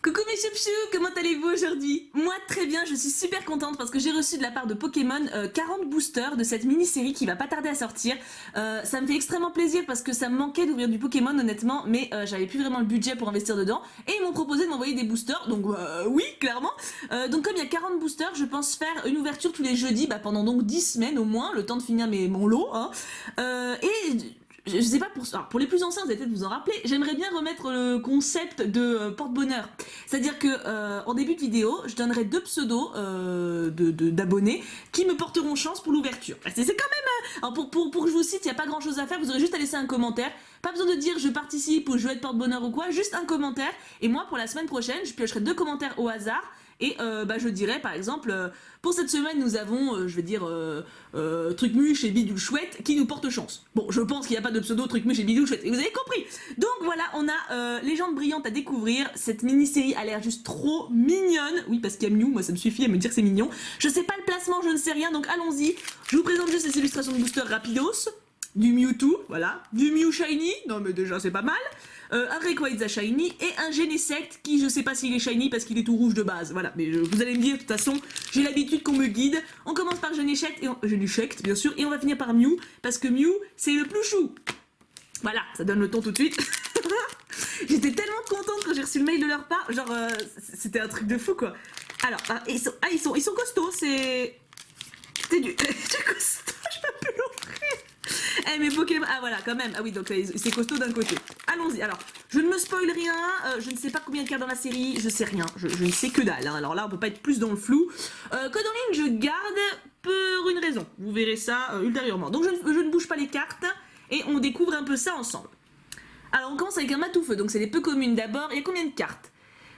Coucou mes chouchous, comment allez-vous aujourd'hui? Moi très bien, je suis super contente parce que j'ai reçu de la part de Pokémon 40 boosters de cette mini-série qui va pas tarder à sortir. Ça me fait extrêmement plaisir parce que ça me manquait d'ouvrir du Pokémon honnêtement, mais j'avais plus vraiment le budget pour investir dedans et ils m'ont proposé de m'envoyer des boosters, donc oui clairement. Donc comme il y a 40 boosters, je pense faire une ouverture tous les jeudis pendant donc 10 semaines au moins, le temps de finir mon lot. Hein. Et je sais pas, pour les plus anciens, vous allez peut-être vous en rappeler, j'aimerais bien remettre le concept de porte-bonheur. C'est-à-dire que en début de vidéo, je donnerai 2 pseudos d'abonnés qui me porteront chance pour l'ouverture. C'est quand même... alors pour que je vous cite, il n'y a pas grand-chose à faire, vous aurez juste à laisser un commentaire. Pas besoin de dire je participe ou je veux être porte-bonheur ou quoi, juste un commentaire. Et moi, pour la semaine prochaine, je piocherai 2 commentaires au hasard. Et je dirais par exemple, pour cette semaine nous avons, je vais dire, Trucmuche et Bidule Chouette qui nous portent chance. Bon, je pense qu'il n'y a pas de pseudo Trucmuche et Bidule Chouette, et vous avez compris. Donc voilà, on a Légende Brillante à découvrir, cette mini-série a l'air juste trop mignonne. Oui, parce qu'il y a Mew, moi ça me suffit à me dire que c'est mignon. Je sais pas le placement, je ne sais rien, donc allons-y. Je vous présente juste les illustrations de booster rapidos. Du Mewtwo, voilà, du Mew Shiny, non mais déjà c'est pas mal, un Rayquaza Shiny et un Genesect qui je sais pas s'il est Shiny parce qu'il est tout rouge de base, voilà, mais vous allez me dire de toute façon, j'ai l'habitude qu'on me guide. On commence par Genesect bien sûr, et on va finir par Mew, parce que Mew c'est le plus chou. Voilà, ça donne le ton tout de suite. J'étais tellement contente quand j'ai reçu le mail de leur part, genre c'était un truc de fou quoi. Alors, ils sont costauds, c'est du costaud, je peux plus l'offrir. Eh mais Pokémon, ah voilà quand même, ah oui donc c'est costaud d'un côté. Allons-y, alors je ne me spoil rien, je ne sais pas combien de cartes dans la série, je sais rien, je ne sais que dalle, hein. Alors là on peut pas être plus dans le flou. Code en ligne je garde pour une raison, vous verrez ça ultérieurement. Donc je ne bouge pas les cartes et on découvre un peu ça ensemble. Alors on commence avec un Matoufeu, donc c'est les peu communes d'abord. Il y a combien de cartes?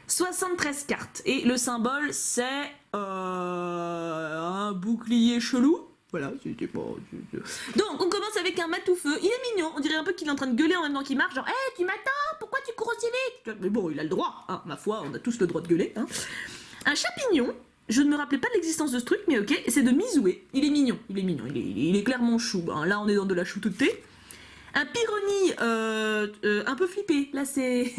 73 cartes, et le symbole c'est un bouclier chelou. Voilà, c'était pas... Donc, on commence avec un Matoufeu. Il est mignon, on dirait un peu qu'il est en train de gueuler en même temps qu'il marche, genre « Hey, tu m'attends? Pourquoi tu cours aussi vite ?» Mais bon, il a le droit, hein, ma foi, on a tous le droit de gueuler. Hein. Un Chapignon, je ne me rappelais pas de l'existence de ce truc, mais ok, c'est de Mizoué. Il est mignon, il est clairement chou. Hein. Là, on est dans de la choutoutée. Un Pyroni, un peu flippé. Là, c'est...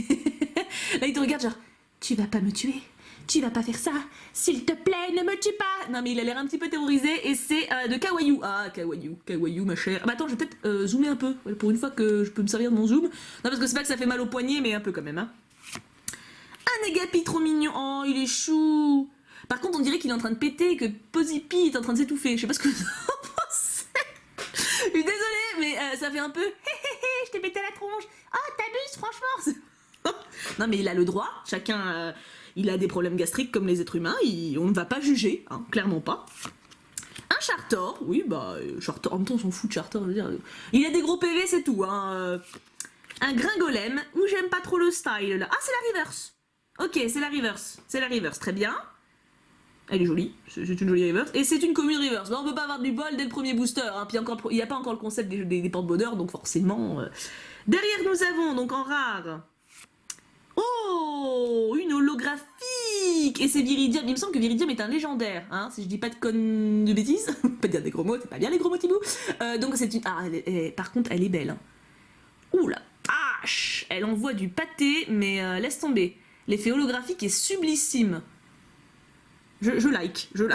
Là, il te regarde genre « Tu vas pas me tuer ? Tu vas pas faire ça, s'il te plaît, ne me tue pas. » Non mais il a l'air un petit peu terrorisé et c'est de Kawaii. Ah, Kawaii ma chère. Ah bah attends, je vais peut-être zoomer un peu, pour une fois que je peux me servir de mon zoom. Non parce que c'est pas que ça fait mal au poignet, mais un peu quand même. Hein. Un Negapi trop mignon, oh il est chou. Par contre on dirait qu'il est en train de péter et que Pozipi est en train de s'étouffer. Je sais pas ce que vous en pensez. Je suis désolée, mais ça fait un peu je t'ai pété la tronche. Oh t'abuses franchement. Non mais il a le droit, chacun... il a des problèmes gastriques comme les êtres humains, on ne va pas juger, hein, clairement pas. Un Chartor, oui Chartor, en même temps on s'en fout de Chartor, je veux dire. Il a des gros PV, c'est tout. Hein. Un Gringolem, où j'aime pas trop le style là. Ah c'est la reverse. Ok, c'est la reverse, très bien. Elle est jolie, c'est une jolie reverse. Et c'est une commune reverse, on peut pas avoir du bol dès le premier booster, hein. Puis il n'y a pas encore le concept des porte-bonheur, donc forcément... Derrière nous avons, donc en rare... Oh, une holographique. Et c'est Viridium, il me semble que Viridium est un légendaire, hein, si je dis pas de bêtises. Pas dire des gros mots, c'est pas bien les gros mots Thibaut. Donc c'est une... Ah, par contre elle est belle. Hein. Ouh la vache. Elle envoie du pâté, mais laisse tomber. L'effet holographique est sublissime. Je like, je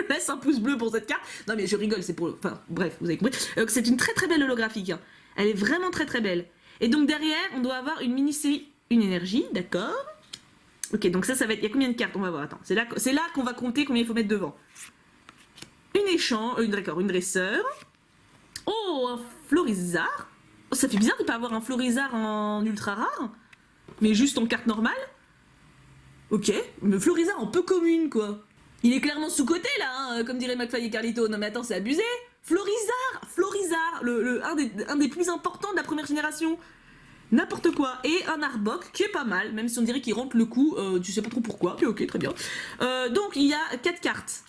laisse un pouce bleu pour cette carte. Non mais je rigole, c'est pour... Enfin bref, vous avez compris. C'est une très très belle holographique. Hein. Elle est vraiment très très belle. Et donc derrière, on doit avoir une mini-série... Une énergie, d'accord. Ok, donc ça va être... Il y a combien de cartes? On va voir, attends. C'est là qu'on va compter combien il faut mettre devant. Une échange, d'accord, une dresseur. Oh, un Florizard. Oh, ça fait bizarre de ne pas avoir un Florizard en ultra rare. Mais juste en carte normale. Ok, mais Florizard en peu commune, quoi. Il est clairement sous-côté, là, hein, comme dirait McFly et Carlito. Non mais attends, c'est abusé. Florizard, un des plus importants de la première génération. N'importe quoi, et un Arbok qui est pas mal, même si on dirait qu'il rentre le coup, tu sais pas trop pourquoi, mais ok, très bien. Donc il y a 4 cartes.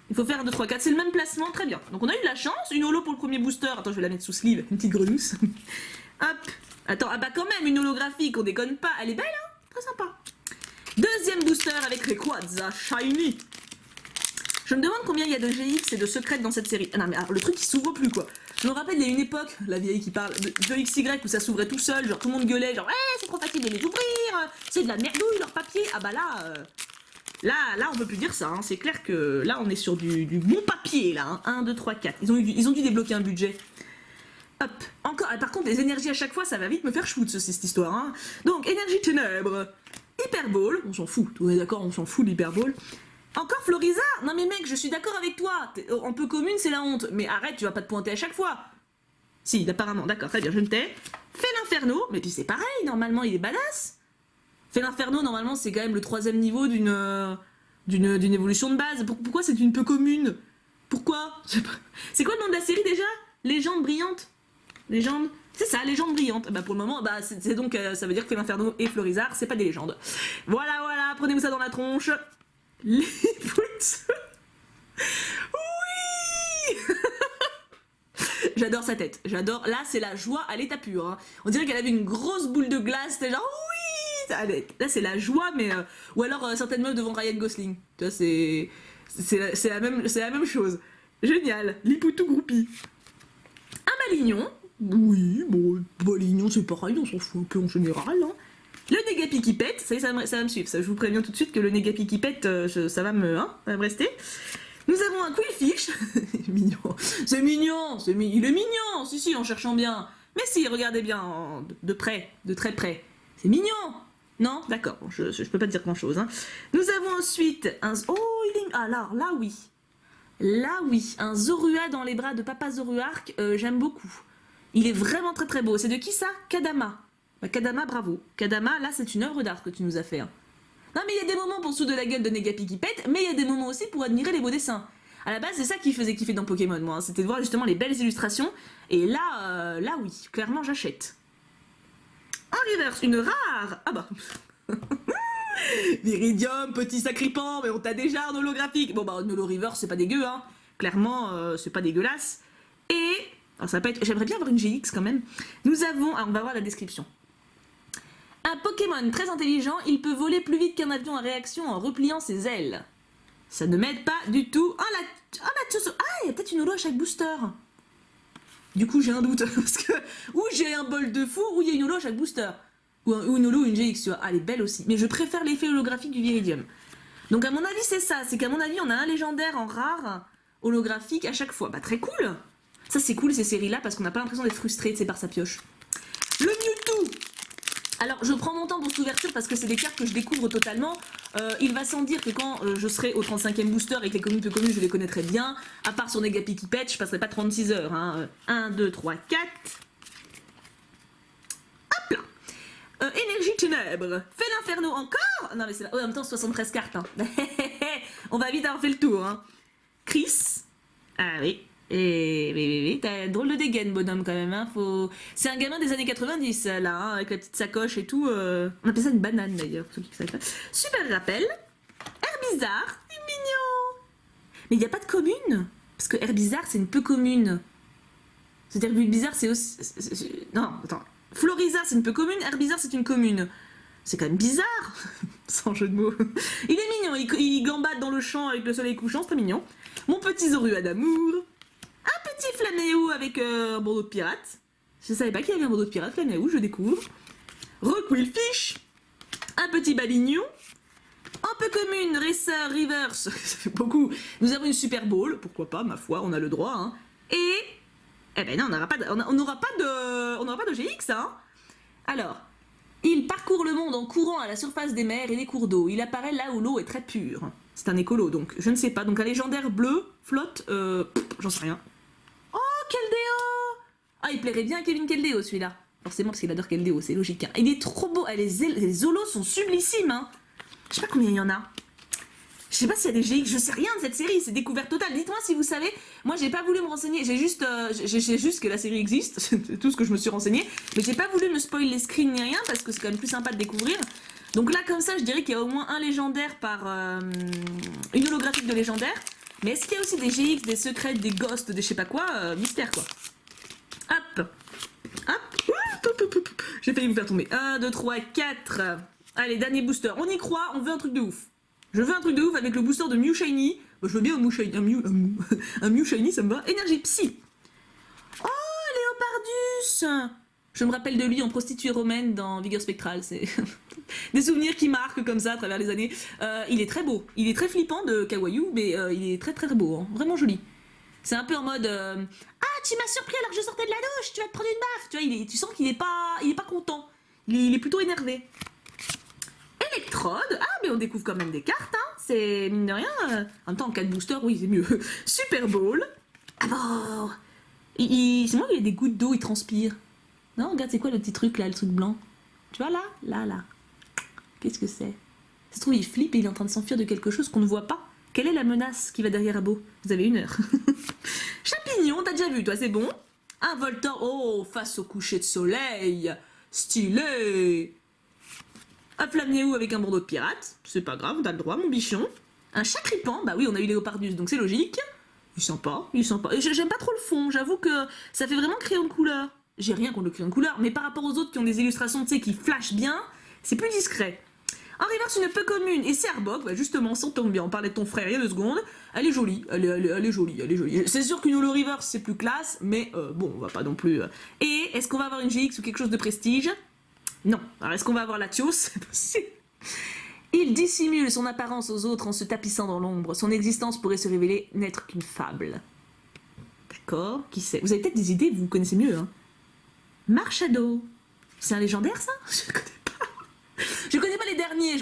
Il faut faire 2, 3, 4, c'est le même placement, très bien. Donc on a eu de la chance, une holo pour le premier booster, attends je vais la mettre sous sleeve, une petite grenousse. Hop, attends, ah bah quand même, une holographique, on déconne pas, elle est belle hein, très sympa. Deuxième booster avec Rayquaza Shiny. Je me demande combien il y a de GX et de secrètes dans cette série. Ah non mais alors, le truc il s'ouvre plus quoi. Je me rappelle, il y a une époque, la vieille qui parle, de XY où ça s'ouvrait tout seul, genre tout le monde gueulait, genre « Ouais, c'est trop facile de les ouvrir, c'est de la merdouille leur papier. Ah bah là, là on peut plus dire ça, hein. C'est clair que là on est sur du bon papier là, hein. 1, 2, 3, 4, ils ont dû débloquer un budget. Hop, encore, par contre les énergies à chaque fois ça va vite me faire shoot cette histoire, hein. Donc énergie ténèbres, hyperball, on s'en fout, on est d'accord, on s'en fout de l'hyperball. Encore Florizard, non mais mec je suis d'accord avec toi, en peu commune c'est la honte, mais arrête tu vas pas te pointer à chaque fois. Si, apparemment, d'accord, très bien, je me tais. Fais l'inferno, mais puis c'est pareil, normalement il est badass. Fais l'inferno, normalement c'est quand même le 3e niveau d'une évolution de base. Pourquoi c'est une peu commune? Pourquoi? C'est quoi le nom de la série déjà? Légende brillante? Légende? C'est ça, légende brillante. Bah pour le moment, bah c'est donc ça veut dire que Fais l'inferno et Florizard, c'est pas des légendes. Voilà, voilà, prenez-vous ça dans la tronche. Les poutres. Oui. J'adore sa tête, j'adore. Là, c'est la joie à l'état pur, hein. On dirait qu'elle avait une grosse boule de glace, c'était genre oui. Là, c'est la joie, mais ou alors certaines meufs devant Ryan Gosling. Tu vois, c'est la même chose. Génial, Lipoutou groupie. Un Malignon. Oui, bon, Malignon, c'est pareil, on s'en fout un peu en général, hein. Le Négapi qui pète, ça va me suivre. Ça, je vous préviens tout de suite que le Négapi qui pète, ça va me rester. Nous avons un Quillfish. Mignon. C'est mignon. Il est mignon. Si, en cherchant bien. Mais si, regardez bien de près, de très près. C'est mignon. Non? D'accord. Je peux pas te dire grand-chose, hein. Nous avons ensuite un... Oh, il est... Alors, là, oui. Là, oui. Un Zorua dans les bras de Papa Zoruark. J'aime beaucoup. Il est vraiment très très beau. C'est de qui ça? Kadama. Bah, Kadama, bravo. Kadama, là, c'est une œuvre d'art que tu nous as fait, hein. Non mais il y a des moments pour se de la gueule de Négapi qui pète, mais il y a des moments aussi pour admirer les beaux dessins. À la base, c'est ça qui faisait kiffer dans Pokémon, moi, hein. C'était de voir justement les belles illustrations. Et là, là oui, clairement j'achète. En reverse, une rare. Ah bah. Viridium, petit sacripant, mais on t'a déjà en holographique. Bon bah, un holo reverse, c'est pas dégueu, hein. Clairement, c'est pas dégueulasse. Et, alors ça peut être, j'aimerais bien avoir une GX quand même. Nous avons, alors on va voir la description. Un Pokémon très intelligent, il peut voler plus vite qu'un avion à réaction en repliant ses ailes. Ça ne m'aide pas du tout. Oh la Tchoso. Ah, il y a peut-être une holo à chaque booster. Du coup, j'ai un doute. Parce que, ou j'ai un bol de four, ou il y a une holo à chaque booster. Ou une holo ou une GX, tu vois. Ah, elle est belle aussi. Mais je préfère l'effet holographique du Viridium. Donc, à mon avis, c'est ça. C'est qu'à mon avis, on a un légendaire en rare holographique à chaque fois. Bah, très cool. Ça, c'est cool, ces séries-là, parce qu'on n'a pas l'impression d'être frustré, tu sais, par sa pioche. Le Mewtwo. Alors, je prends mon temps pour cette ouverture parce que c'est des cartes que je découvre totalement. Il va sans dire que quand je serai au 35e booster et que les communes peu communes, je les connaîtrai bien. À part sur Négapi qui pète, je passerai pas 36 heures. Hein. 1, 2, 3, 4. Hop là. Énergie ténèbres. Fais l'inferno encore. Non mais c'est en même temps 73 cartes. Hein. On va vite avoir fait le tour. Hein. Chris. Ah oui. Et t'as drôle de dégaine, bonhomme, quand même, hein. C'est un gamin des années 90, là, hein, avec la petite sacoche et tout. On appelle ça une banane, d'ailleurs, pour ceux qui savent pas. Super rappel. Herbizarre, c'est mignon. Mais il n'y a pas de commune. Parce que Herbizarre, c'est une peu commune. C'est-à-dire que Bizarre, c'est aussi... Non, attends. Florizarre, c'est une peu commune. Herbizarre, c'est une commune. C'est quand même bizarre. Sans jeu de mots. Il est mignon, il gambade dans le champ avec le soleil couchant, c'est très mignon. Mon petit Zorua d'amour. Un petit Flaméo avec un bandeau de pirate. Je savais pas qu'il y avait un bandeau de pirate, Flaméo, je découvre. Quillfish. Un petit Balignon. Un peu commune, Racer, Reverse. Ça fait beaucoup. Nous avons une Super Bowl. Pourquoi pas, ma foi, on a le droit. Hein. Et... Eh ben non, on n'aura pas de GX, hein. Alors, il parcourt le monde en courant à la surface des mers et des cours d'eau. Il apparaît là où l'eau est très pure. C'est un écolo, donc je ne sais pas. Donc un légendaire bleu, flotte, j'en sais rien. Oh, Keldeo! Ah, il plairait bien à Kevin Keldeo, celui-là. Forcément, parce qu'il adore Keldeo, c'est logique. Hein. Il est trop beau. Les zolos sont sublissimes, hein. Je sais pas combien il y en a. Je sais pas s'il y a des GX, je sais rien de cette série, c'est découverte totale. Dites-moi si vous savez. Moi, j'ai pas voulu me renseigner. J'ai juste que la série existe, c'est tout ce que je me suis renseigné. Mais j'ai pas voulu me spoil les screens ni rien, parce que c'est quand même plus sympa de découvrir. Donc là, comme ça, je dirais qu'il y a au moins un légendaire par... une holographique de légendaire. Mais est-ce qu'il y a aussi des GX, des secrets, des ghosts, des je sais pas quoi, mystère quoi. Hop. Hop. J'ai failli vous faire tomber. 1, 2, 3, 4. Allez, dernier booster. On y croit, on veut un truc de ouf. Je veux un truc de ouf avec le booster de Mew Shiny. Bah, je veux bien un Mew Shiny, un Mew Shiny, ça me va. Énergie Psy. Oh, Léopardus. Je me rappelle de lui en prostituée romaine dans Vigueur Spectrale. C'est des souvenirs qui marquent comme ça à travers les années. Il est très beau. Il est très flippant de Kawaii, mais il est très très beau. Hein. Vraiment joli. C'est un peu en mode ah, tu m'as surpris alors que je sortais de la douche, tu vas te prendre une baffe. Tu vois, tu sens qu'il est pas content. Il est plutôt énervé. Électrode. Ah, mais on découvre quand même des cartes. Hein. C'est mine de rien. En même temps, en 4 boosters, oui, c'est mieux. Super Bowl. Ah bon. C'est moi, il y a des gouttes d'eau, il transpire. Non, regarde, c'est quoi le petit truc là, le truc blanc? Tu vois là? Là. Qu'est-ce que c'est? Ça se trouve, il flippe et il est en train de s'enfuir de quelque chose qu'on ne voit pas. Quelle est la menace qui va derrière Abo? Vous avez 1 heure. Champignon, t'as déjà vu, toi, c'est bon? Un Voltor, oh, face au coucher de soleil. Stylé. Un Flamnéou avec un bandeau de pirate. C'est pas grave, t'as le droit, mon bichon. Un Chacripan, bah oui, on a eu Léopardus, donc c'est logique. Il sent pas. Et j'aime pas trop le fond, j'avoue que ça fait vraiment crayon de couleur. J'ai rien contre le crayon de couleur, mais par rapport aux autres qui ont des illustrations, tu sais, qui flashent bien, c'est plus discret. En reverse, une peu commune, et c'est Arbok, bah justement, ça tombe bien, on parlait de ton frère il y a 2 secondes, elle est jolie, elle est jolie. C'est sûr qu'une holo reverse c'est plus classe, mais bon, on va pas non plus... Et est-ce qu'on va avoir une GX ou quelque chose de prestige? Non. Alors est-ce qu'on va avoir la Tios? Il dissimule son apparence aux autres en se tapissant dans l'ombre, son existence pourrait se révéler n'être qu'une fable. D'accord, qui sait? Vous avez peut-être des idées, vous connaissez mieux, hein. Marshado. C'est un légendaire, ça? Je connais pas. Je connais pas les derniers,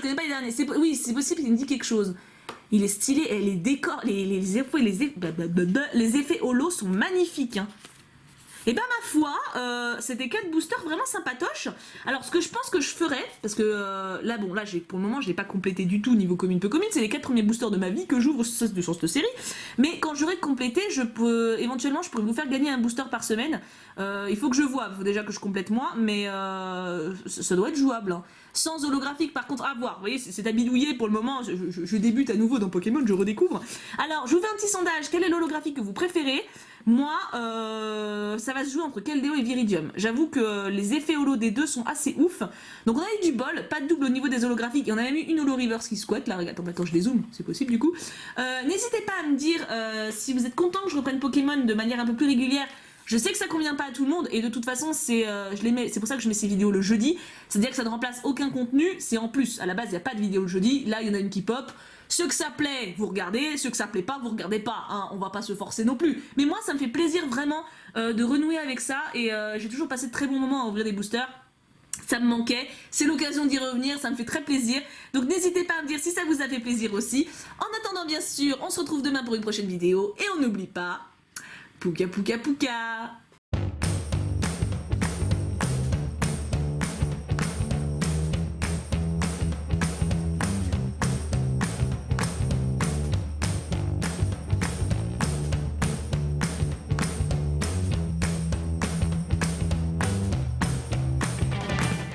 Oui, c'est possible, il me dit quelque chose. Il est stylé, et les décors, les effets holo sont magnifiques, hein. Et bah ma foi, c'était 4 boosters vraiment sympatoches. Alors ce que je pense que je ferais, parce que là pour le moment je l'ai pas complété du tout niveau commune peu commune, c'est les 4 premiers boosters de ma vie que j'ouvre sur cette série. Mais quand j'aurai complété, éventuellement je pourrais vous faire gagner un booster par semaine. Il faut que je vois, il faut déjà que je complète moi, mais ça doit être jouable. Hein. Sans holographique par contre, à voir. Vous voyez, c'est à bidouiller pour le moment, je débute à nouveau dans Pokémon, je redécouvre. Alors je vous fais un petit sondage, quel est l'holographique que vous préférez? Moi, ça va se jouer entre Keldeo et Viridium. J'avoue que les effets holo des deux sont assez ouf. Donc on a eu du bol, pas de double au niveau des holographiques. Et on a même eu une holo reverse qui squatte. Là, regarde, attends, je les zoome, c'est possible du coup. N'hésitez pas à me dire si vous êtes content que je reprenne Pokémon de manière un peu plus régulière. Je sais que ça convient pas à tout le monde et de toute façon c'est pour ça que je mets ces vidéos le jeudi. C'est-à-dire que ça ne remplace aucun contenu, c'est en plus. À la base il n'y a pas de vidéo le jeudi, là il y en a une qui pop. Ceux que ça plaît, vous regardez, ceux que ça plaît pas, vous regardez pas, hein. On va pas se forcer non plus. Mais moi ça me fait plaisir vraiment de renouer avec ça et j'ai toujours passé de très bons moments à ouvrir des boosters. Ça me manquait, c'est l'occasion d'y revenir, ça me fait très plaisir. Donc n'hésitez pas à me dire si ça vous a fait plaisir aussi. En attendant bien sûr, on se retrouve demain pour une prochaine vidéo et on n'oublie pas... Pouka pouka pouka.